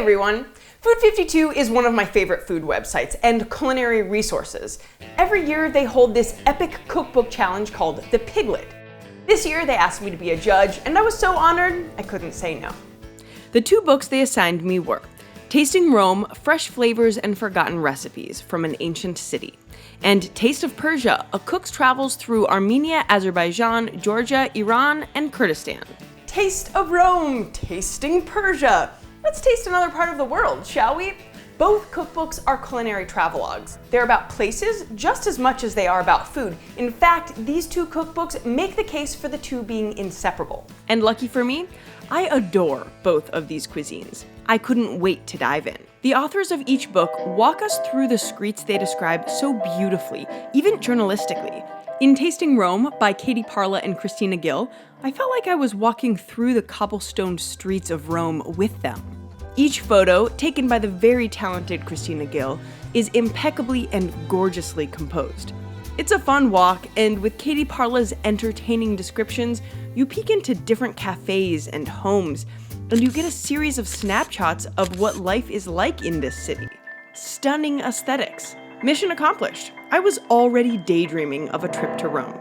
everyone! Food52 is one of my favorite food websites and culinary resources. Every year they hold this epic cookbook challenge called the Piglet. This year they asked me to be a judge, and I was so honored I couldn't say no. The two books they assigned me were Tasting Rome, Fresh Flavors and Forgotten Recipes from an Ancient City, and Taste of Persia, A Cook's Travels Through Armenia, Azerbaijan, Georgia, Iran, and Kurdistan. Taste of Rome, Tasting Persia. Let's taste another part of the world, shall we? Both cookbooks are culinary travelogues. They're about places just as much as they are about food. In fact, these two cookbooks make the case for the two being inseparable. And lucky for me, I adore both of these cuisines. I couldn't wait to dive in. The authors of each book walk us through the streets they describe so beautifully, even journalistically. In Tasting Rome by Katie Parla and Christina Gill, I felt like I was walking through the cobblestone streets of Rome with them. Each photo, taken by the very talented Christina Gill, is impeccably and gorgeously composed. It's a fun walk, and with Katie Parla's entertaining descriptions, you peek into different cafes and homes, and you get a series of snapshots of what life is like in this city. Stunning aesthetics. Mission accomplished. I was already daydreaming of a trip to Rome.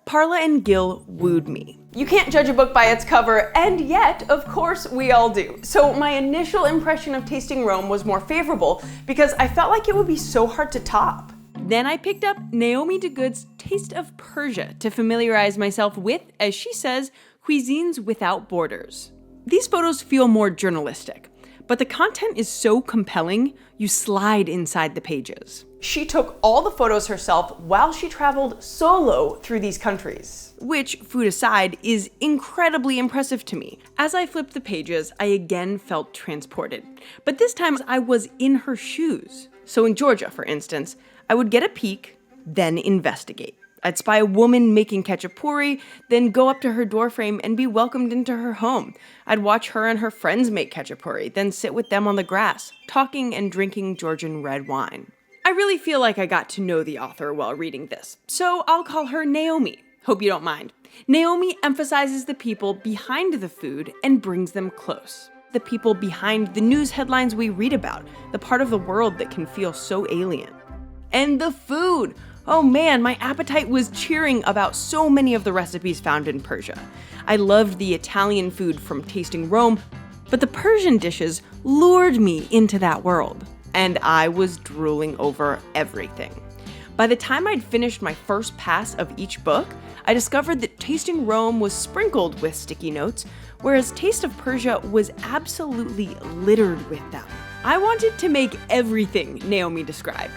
Parla and Gill wooed me. You can't judge a book by its cover, and yet, of course, we all do. So my initial impression of Tasting Rome was more favorable because I felt like it would be so hard to top. Then I picked up Naomi DeGood's Taste of Persia to familiarize myself with, as she says, cuisines without borders. These photos feel more journalistic, but the content is so compelling, you slide inside the pages. She took all the photos herself while she traveled solo through these countries. Which, food aside, is incredibly impressive to me. As I flipped the pages, I again felt transported. But this time I was in her shoes. So in Georgia, for instance, I would get a peek, then investigate. I'd spy a woman making khachapuri, then go up to her doorframe and be welcomed into her home. I'd watch her and her friends make khachapuri, then sit with them on the grass, talking and drinking Georgian red wine. I really feel like I got to know the author while reading this, so I'll call her Naomi. Hope you don't mind. Naomi emphasizes the people behind the food and brings them close. The people behind the news headlines we read about, the part of the world that can feel so alien. And the food! Oh man, my appetite was cheering about so many of the recipes found in Persia. I loved the Italian food from Tasting Rome, but the Persian dishes lured me into that world. And I was drooling over everything. By the time I'd finished my first pass of each book, I discovered that Tasting Rome was sprinkled with sticky notes, whereas Taste of Persia was absolutely littered with them. I wanted to make everything Naomi described.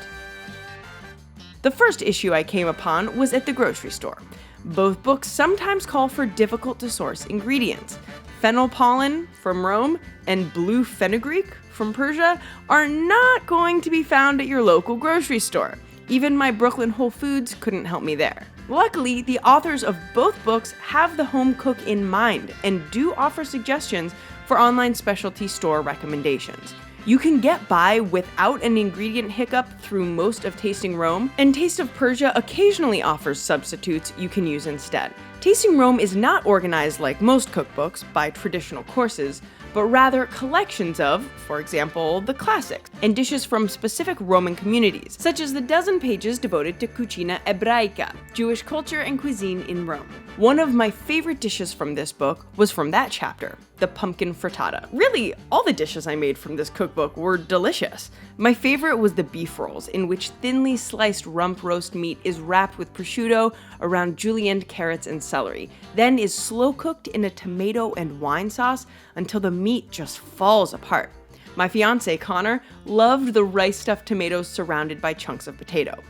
The first issue I came upon was at the grocery store. Both books sometimes call for difficult-to-source ingredients. Fennel pollen from Rome and blue fenugreek from Persia are not going to be found at your local grocery store. Even my Brooklyn Whole Foods couldn't help me there. Luckily, the authors of both books have the home cook in mind and do offer suggestions for online specialty store recommendations. You can get by without an ingredient hiccup through most of Tasting Rome, and Taste of Persia occasionally offers substitutes you can use instead. Tasting Rome is not organized like most cookbooks by traditional courses, but rather collections of, for example, the classics, and dishes from specific Roman communities, such as the dozen pages devoted to Cucina Ebraica, Jewish culture and cuisine in Rome. One of my favorite dishes from this book was from that chapter, the pumpkin frittata. Really, all the dishes I made from this cookbook were delicious. My favorite was the beef rolls, in which thinly sliced rump roast meat is wrapped with prosciutto around julienne carrots and celery, then is slow cooked in a tomato and wine sauce until the meat just falls apart. My fiance, Connor, loved the rice-stuffed tomatoes surrounded by chunks of potato.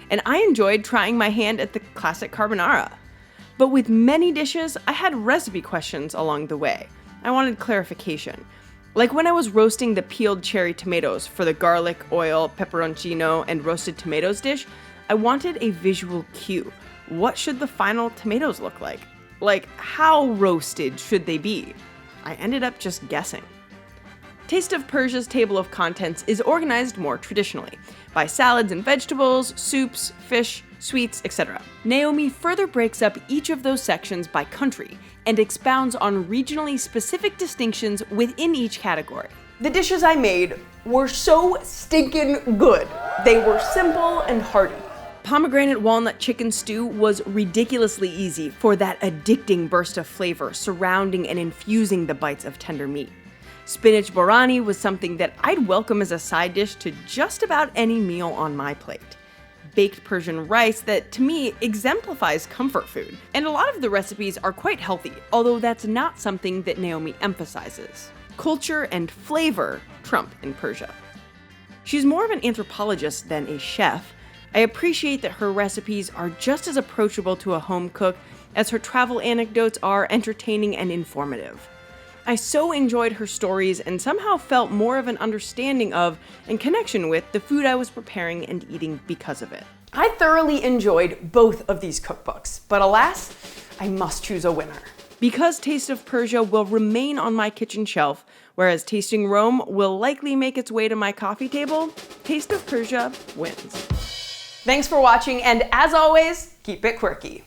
And I enjoyed trying my hand at the classic carbonara. But with many dishes, I had recipe questions along the way. I wanted clarification. Like when I was roasting the peeled cherry tomatoes for the garlic, oil, pepperoncino, and roasted tomatoes dish, I wanted a visual cue. What should the final tomatoes look like? Like, how roasted should they be? I ended up just guessing. Taste of Persia's table of contents is organized more traditionally, by salads and vegetables, soups, fish, sweets, etc. Naomi further breaks up each of those sections by country and expounds on regionally specific distinctions within each category. The dishes I made were so stinking good. They were simple and hearty. Pomegranate walnut chicken stew was ridiculously easy for that addicting burst of flavor surrounding and infusing the bites of tender meat. Spinach borani was something that I'd welcome as a side dish to just about any meal on my plate. Baked Persian rice that, to me, exemplifies comfort food. And a lot of the recipes are quite healthy, although that's not something that Naomi emphasizes. Culture and flavor trump in Persia. She's more of an anthropologist than a chef. I appreciate that her recipes are just as approachable to a home cook as her travel anecdotes are entertaining and informative. I so enjoyed her stories and somehow felt more of an understanding of and connection with the food I was preparing and eating because of it. I thoroughly enjoyed both of these cookbooks, but alas, I must choose a winner. Because Taste of Persia will remain on my kitchen shelf, whereas Tasting Rome will likely make its way to my coffee table, Taste of Persia wins. Thanks for watching, and as always, keep it quirky.